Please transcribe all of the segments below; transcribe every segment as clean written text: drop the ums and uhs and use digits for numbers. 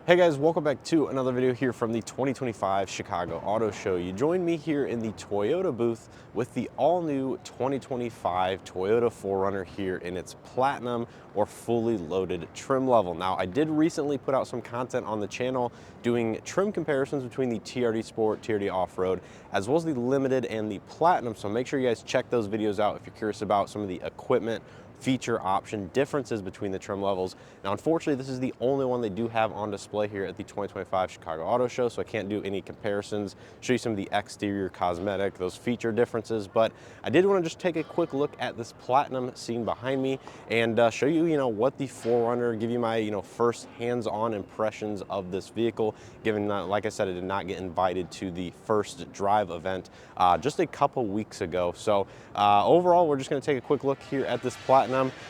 Hey guys, welcome back to another video here from the 2025 Chicago Auto Show. You joined me here in the Toyota booth with the all-new 2025 Toyota 4Runner here in its Platinum or fully loaded trim level. Now, I did recently put out some content on the channel doing trim comparisons between the TRD Sport, TRD Off-Road, as well as the Limited and the Platinum. So make sure you guys check those videos out if you're curious about some of the equipment feature option differences between the trim levels. Now, unfortunately, this is the only one they do have on display here at the 2025 Chicago Auto Show, so I can't do any comparisons, show you some of the exterior cosmetic, those feature differences, but I did want to just take a quick look at this Platinum scene behind me and show you, what the 4Runner, give you my, first hands-on impressions of this vehicle, given that, like I said, I did not get invited to the first drive event just a couple weeks ago. So overall, we're just going to take a quick look here at this Platinum.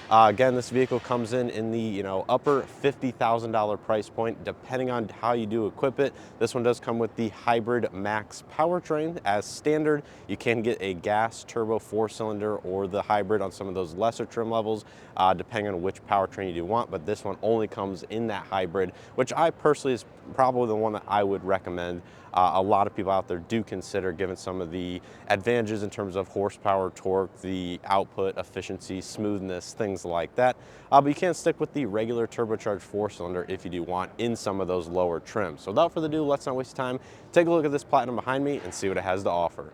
Again, this vehicle comes in the upper $50,000 price point, depending on how you do equip it. This one does come with the hybrid max powertrain as standard. You can get a gas turbo 4-cylinder or the hybrid on some of those lesser trim levels, depending on which powertrain you do want. But this one only comes in that hybrid, which I personally is probably the one that I would recommend. A lot of people out there do consider, given some of the advantages in terms of horsepower, torque, the output, efficiency, smoothness, things like that. But you can stick with the regular turbocharged 4-cylinder if you do want in some of those lower trims. So without further ado, let's not waste time. Take a look at this Platinum behind me and see what it has to offer.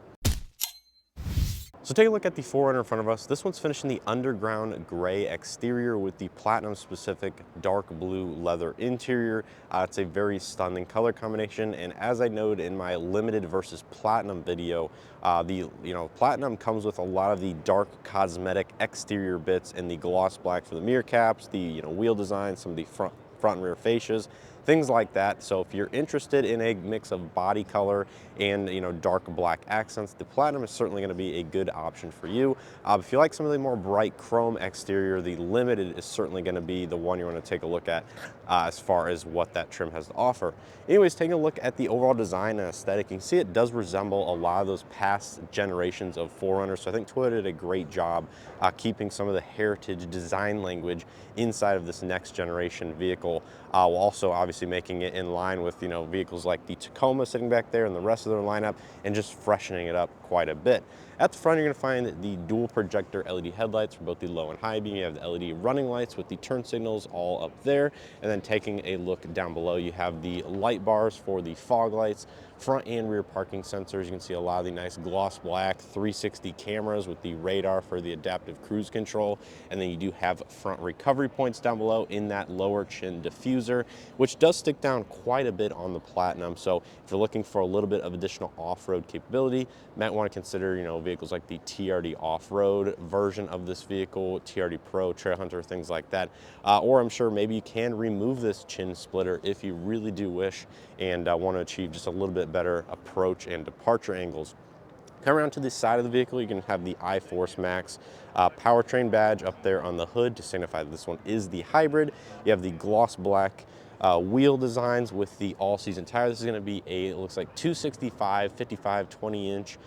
So take a look at the 4Runner in front of us. This one's finished in the underground gray exterior with the Platinum specific dark blue leather interior. It's a very stunning color combination, and as I noted in my Limited versus Platinum video, the Platinum comes with a lot of the dark cosmetic exterior bits and the gloss black for the mirror caps, the wheel design, some of the front and rear fascias, things like that. So if you're interested in a mix of body color and dark black accents, the Platinum is certainly going to be a good option for you. If you like some of the more bright chrome exterior, the Limited is certainly going to be the one you want to take a look at as far as what that trim has to offer. Anyways, taking a look at the overall design and aesthetic, you can see it does resemble a lot of those past generations of 4Runners. So I think Toyota did a great job keeping some of the heritage design language inside of this next generation vehicle, while also obviously making it in line with vehicles like the Tacoma sitting back there and the rest of their lineup, and just freshening it up quite a bit. At the front, you're going to find the dual projector LED headlights for both the low and high beam. You have the LED running lights with the turn signals all up there. And then taking a look down below, you have the light bars for the fog lights, front and rear parking sensors. You can see a lot of the nice gloss black 360 cameras with the radar for the adaptive cruise control. And then you do have front recovery points down below in that lower chin diffuser, which does stick down quite a bit on the Platinum. So if you're looking for a little bit of additional off-road capability, you might want to consider, vehicles like the TRD Off-Road version of this vehicle, TRD Pro, Trail Hunter, things like that. Or I'm sure maybe you can remove this chin splitter if you really do wish and want to achieve just a little bit better approach and departure angles. Come around to the side of the vehicle, you can have the iForce Max powertrain badge up there on the hood to signify that this one is the hybrid. You have the gloss black wheel designs with the all-season tire. This is going to be it looks like 265, 55, 20-inch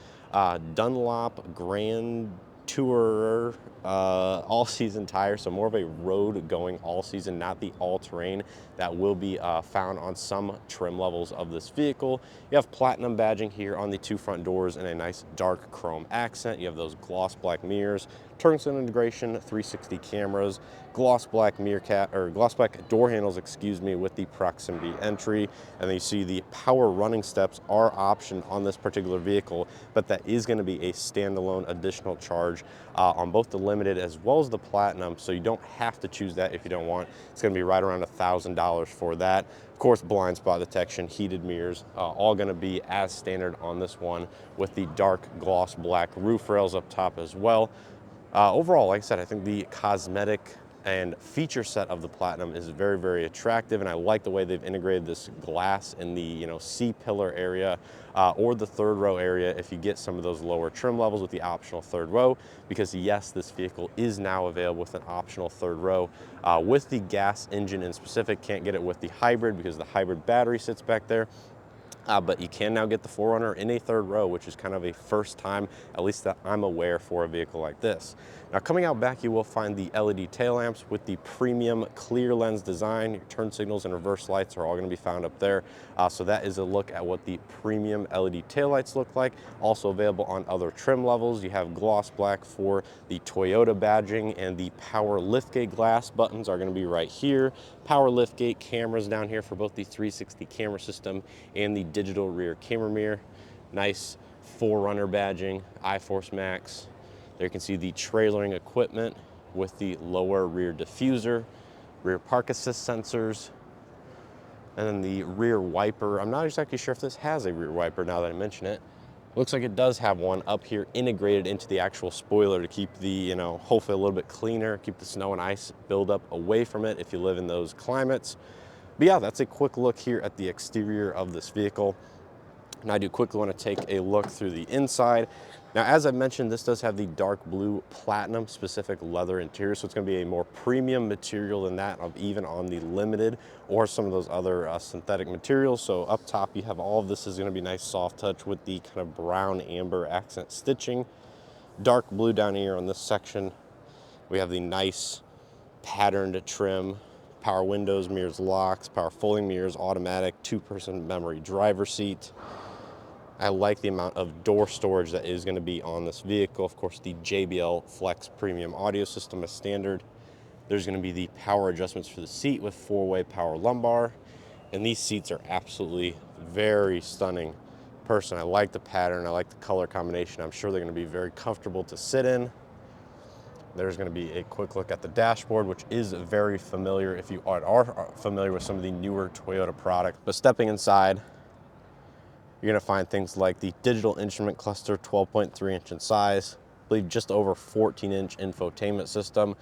Dunlop Grand Tourer all-season tire, so more of a road-going all-season, not the all-terrain that will be found on some trim levels of this vehicle. You have Platinum badging here on the two front doors in a nice dark chrome accent. You have those gloss black mirrors, turn signal integration, 360 cameras, gloss black mirror cap or gloss black door handles, with the proximity entry. And then you see the power running steps are optioned on this particular vehicle, but that is going to be a standalone additional charge on both the Limited as well as the Platinum. So you don't have to choose that if you don't want. It's going to be right around $1,000 for that. Of course, blind spot detection, heated mirrors, all going to be as standard on this one with the dark gloss black roof rails up top as well. Overall, like I said, I think the cosmetic and feature set of the Platinum is very, very attractive, and I like the way they've integrated this glass in the C-pillar area or the third row area if you get some of those lower trim levels with the optional third row, because yes, this vehicle is now available with an optional third row with the gas engine in specific. Can't get it with the hybrid because the hybrid battery sits back there. But you can now get the 4Runner in a third row, which is kind of a first time, at least that I'm aware, for a vehicle like this. Now coming out back, you will find the LED tail lamps with the premium clear lens design. Your turn signals and reverse lights are all going to be found up there. So that is a look at what the premium LED tail lights look like. Also available on other trim levels. You have gloss black for the Toyota badging, and the power liftgate glass buttons are going to be right here. Power liftgate cameras down here for both the 360 camera system and the digital rear camera mirror. Nice 4Runner badging, iForce Max. There you can see the trailering equipment with the lower rear diffuser, rear park assist sensors, and then the rear wiper. I'm not exactly sure if this has a rear wiper now that I mention it. Looks like it does have one up here integrated into the actual spoiler to keep the, hopefully a little bit cleaner, keep the snow and ice buildup away from it if you live in those climates. But yeah, that's a quick look here at the exterior of this vehicle. And I do quickly want to take a look through the inside. Now, as I mentioned, this does have the dark blue platinum specific leather interior, so it's going to be a more premium material than that of even on the Limited or some of those other synthetic materials. So up top, you have all of this is going to be nice soft touch with the kind of brown amber accent stitching. Dark blue down here on this section. We have the nice patterned trim, power windows, mirrors, locks, power folding mirrors, automatic, 2-person memory driver seat. I like the amount of door storage that is going to be on this vehicle. Of course, the JBL Flex Premium audio system is standard. There's going to be the power adjustments for the seat with 4-way power lumbar. And these seats are absolutely very stunning. Personally, I like the pattern. I like the color combination. I'm sure they're going to be very comfortable to sit in. There's going to be a quick look at the dashboard, which is very familiar if you are familiar with some of the newer Toyota products. But stepping inside, you're going to find things like the digital instrument cluster, 12.3 inch in size, I believe just over 14-inch infotainment system.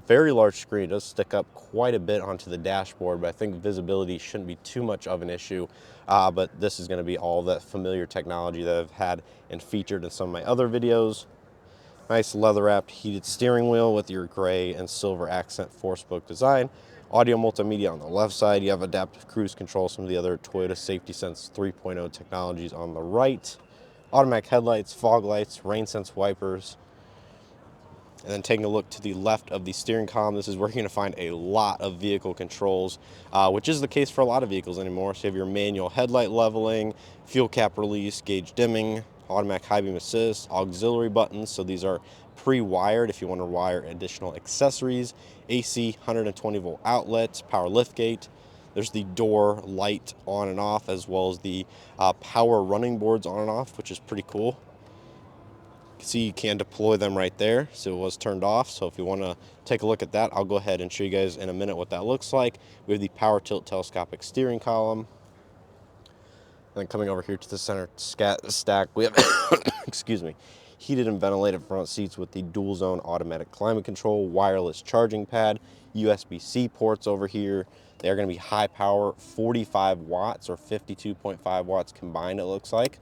Very large screen. It does stick up quite a bit onto the dashboard, but I think visibility shouldn't be too much of an issue. But this is going to be all that familiar technology that I've had and featured in some of my other videos. Nice leather-wrapped heated steering wheel with your gray and silver accent 4-spoke design. Audio multimedia on the left side. You have adaptive cruise control, some of the other Toyota Safety Sense 3.0 technologies on the right. Automatic headlights, fog lights, rain sense wipers. And then taking a look to the left of the steering column, this is where you're going to find a lot of vehicle controls, which is the case for a lot of vehicles anymore. So you have your manual headlight leveling, fuel cap release, gauge dimming, automatic high beam assist, auxiliary buttons. So these are pre-wired if you want to wire additional accessories, AC 120 volt outlets, power liftgate. There's the door light on and off, as well as the power running boards on and off, which is pretty cool. You can see you can deploy them right there. So it was turned off. So if you want to take a look at that, I'll go ahead and show you guys in a minute what that looks like. We have the power tilt telescopic steering column. And then coming over here to the center stack, we have, excuse me, heated and ventilated front seats with the dual zone automatic climate control, wireless charging pad, USB-C ports over here. They're going to be high power, 45 watts or 52.5 watts combined, it looks like.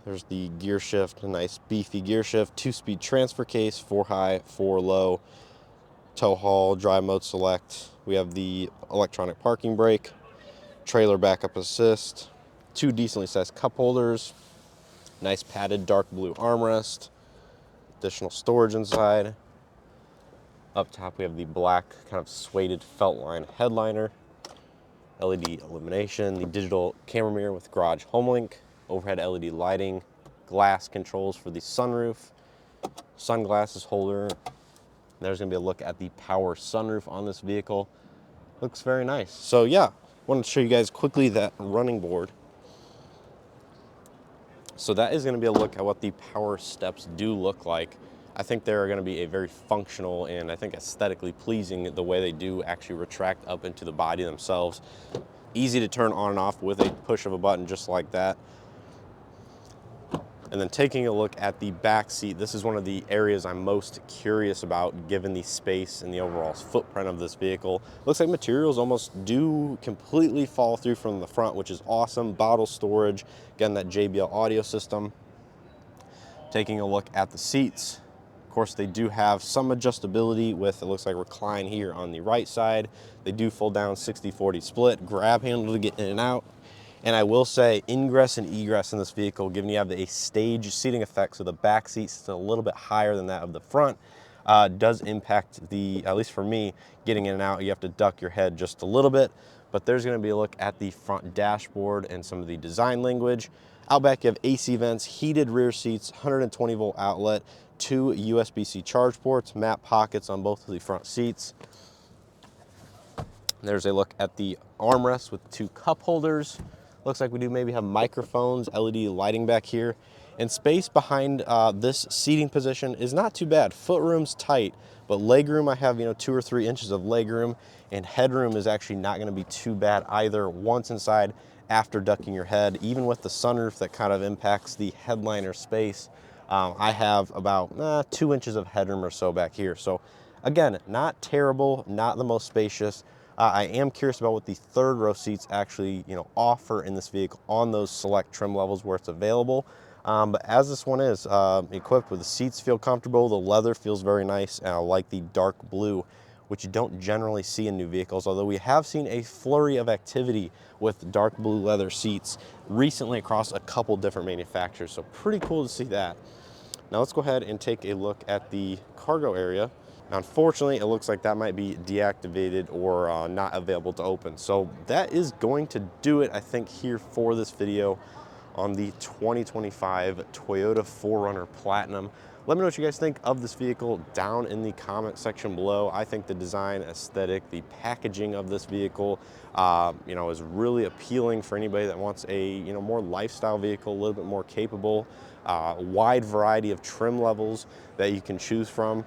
There's the gear shift, a nice beefy gear shift, 2-speed transfer case, 4 high, 4 low, tow haul, drive mode select. We have the electronic parking brake, trailer backup assist, 2 decently sized cup holders, nice padded dark blue armrest, additional storage inside. Up top we have the black kind of suede felt line headliner, LED illumination, the digital camera mirror with garage home link, overhead LED lighting, glass controls for the sunroof, sunglasses holder. There's going to be a look at the power sunroof on this vehicle. Looks very nice. So yeah, wanted to show you guys quickly that running board. So that is going to be a look at what the power steps do look like. I think they're going to be a very functional and I think aesthetically pleasing the way they do actually retract up into the body themselves. Easy to turn on and off with a push of a button just like that. And then taking a look at the back seat, this is one of the areas I'm most curious about given the space and the overall footprint of this vehicle. Looks like materials almost do completely fall through from the front, which is awesome. Bottle storage, again, that JBL audio system. Taking a look at the seats. Of course, they do have some adjustability with, it looks like, recline here on the right side. They do fold down 60-40 split, grab handle to get in and out. And I will say ingress and egress in this vehicle, given you have a stage seating effect, so the back seat is a little bit higher than that of the front, does impact at least for me, getting in and out. You have to duck your head just a little bit, but there's gonna be a look at the front dashboard and some of the design language. Out back you have AC vents, heated rear seats, 120 volt outlet, 2 USB-C charge ports, map pockets on both of the front seats. There's a look at the armrest with 2 cup holders. Looks like we do maybe have microphones, LED lighting back here. And space behind this seating position is not too bad. Footroom's tight, but legroom, I have 2 or 3 inches of legroom, and headroom is actually not gonna be too bad either once inside after ducking your head. Even with the sunroof that kind of impacts the headliner space, I have about 2 inches of headroom or so back here. So again, not terrible, not the most spacious. I am curious about what the third row seats actually, offer in this vehicle on those select trim levels where it's available. But as this one is equipped with, the seats feel comfortable, the leather feels very nice, and I like the dark blue, which you don't generally see in new vehicles, although we have seen a flurry of activity with dark blue leather seats recently across a couple different manufacturers, so pretty cool to see that. Now let's go ahead and take a look at the cargo area. Unfortunately, it looks like that might be deactivated or not available to open. So that is going to do it, I think, here for this video on the 2025 Toyota 4Runner Platinum. Let me know what you guys think of this vehicle down in the comment section below. I think the design, aesthetic, the packaging of this vehicle, is really appealing for anybody that wants a more lifestyle vehicle, a little bit more capable, wide variety of trim levels that you can choose from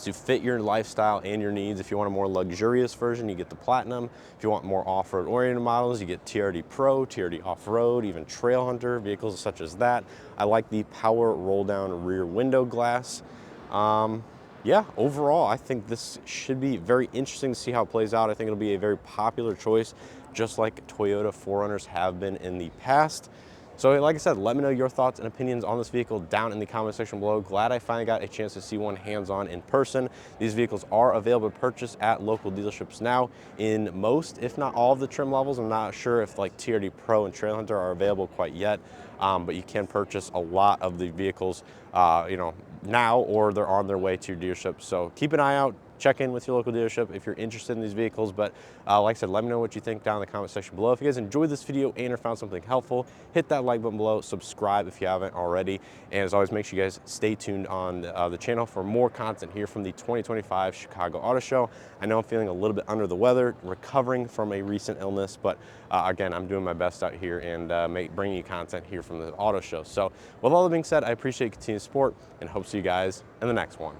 to fit your lifestyle and your needs. If you want a more luxurious version, you get the Platinum. If you want more off-road oriented models, you get TRD Pro, TRD Off-Road, even Trail Hunter, vehicles such as that. I like the power roll-down rear window glass. Yeah, overall, I think this should be very interesting to see how it plays out. I think it'll be a very popular choice, just like Toyota 4Runners have been in the past. So like I said, let me know your thoughts and opinions on this vehicle down in the comment section below. Glad I finally got a chance to see one hands-on in person. These vehicles are available to purchase at local dealerships now in most, if not all of the trim levels. I'm not sure if like TRD Pro and Trail Hunter are available quite yet, but you can purchase a lot of the vehicles, now, or they're on their way to your dealership. So keep an eye out. Check in with your local dealership if you're interested in these vehicles. But like I said, let me know what you think down in the comment section below. If you guys enjoyed this video and or found something helpful, hit that like button below, subscribe if you haven't already. And as always, make sure you guys stay tuned on the channel for more content here from the 2025 Chicago Auto Show. I know I'm feeling a little bit under the weather, recovering from a recent illness, but again, I'm doing my best out here and bringing you content here from the auto show. So with all that being said, I appreciate continued support and hope to see you guys in the next one.